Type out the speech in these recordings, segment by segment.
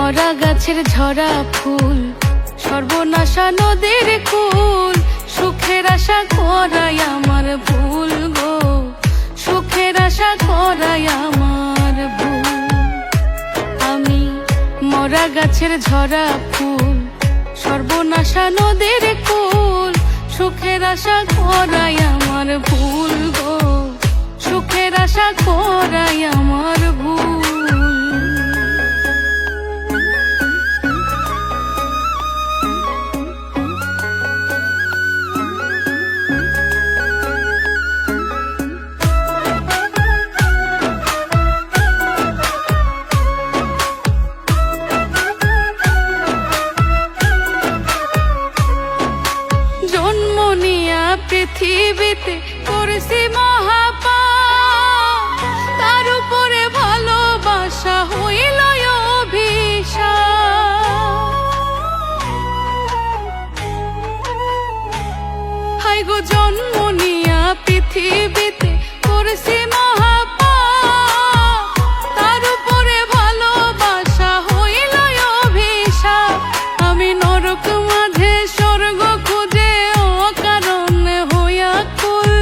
মরা গাছের ঝরা ফুল, সর্বনাশা নদীর কুল, সুখের আশা করাই আমার ভুল গো, সুখের আশা করাই আমার ভুল। আমি মরা গাছের ঝরা ফুল, সর্বনাশা নদীর কুল, সুখের আশা করাই আমার ভুল গো, সুখের আশা করাই আমার ভুল। জন্ম নিয়া পৃথিবীতে করেছি মহাপাপ, তার উপরে ভালোবাসা হইল অভিশাপ। হায় গো জন্ম নিয়া পৃথিবীতে করেছি মহাপাপ, তার উপরে ভালোবাসা হইল অভিশাপ। আমি নরক মাঝে স্বর্গ খুঁজে অকারণ হইয়া কুল,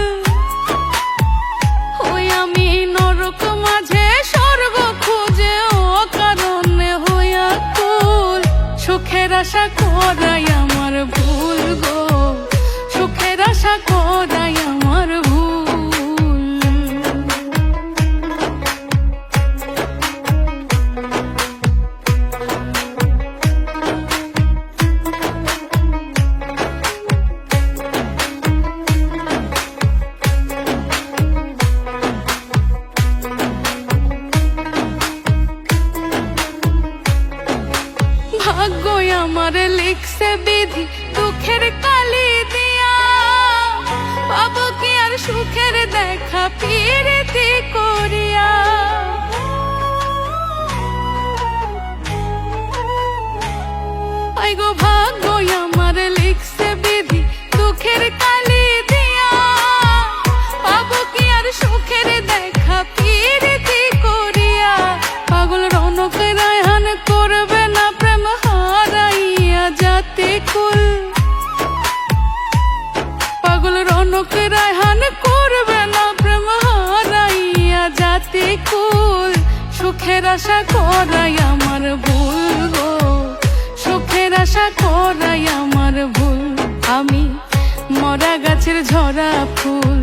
ওই আমি নরক মাঝে স্বর্গ খুঁজে অকারণ হইয়া কুল। সুখের আশা করাই আমার ভুল গো, সুখের আশা করাই আমার ভুল। ভাগ্যই আমার লিখছে বিধি দুঃখের কালি দিয়া, পাবো কি আর সুখের দেখা পিরিতি করিয়া। আই গো ভাগ্যই আমার লিখছে বিধি দুঃখের কালি দিয়া, পাবো কি আর সুখের দেখা পিরিতি করিয়া। পাগল রনক রায়হান করবে না প্রেম হারাইয়া জাতি কুল, পাগল রনক রায়হান করবে না প্রেম হারাইয়া জাতি কুল। সুখের আশা করাই আমার ভুল গো, সুখের আশা করাই আমার ভুল। আমি মরা গাছের ঝরা ফুল,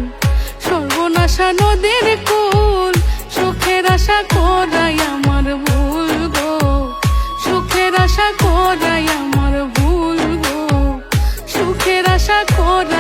সর্বনাশা নদীর কুল, সুখের আশা করাই আমার ভুল গো, সুখের আশা করাই আমার ভুল গো, সুখের আশা করাই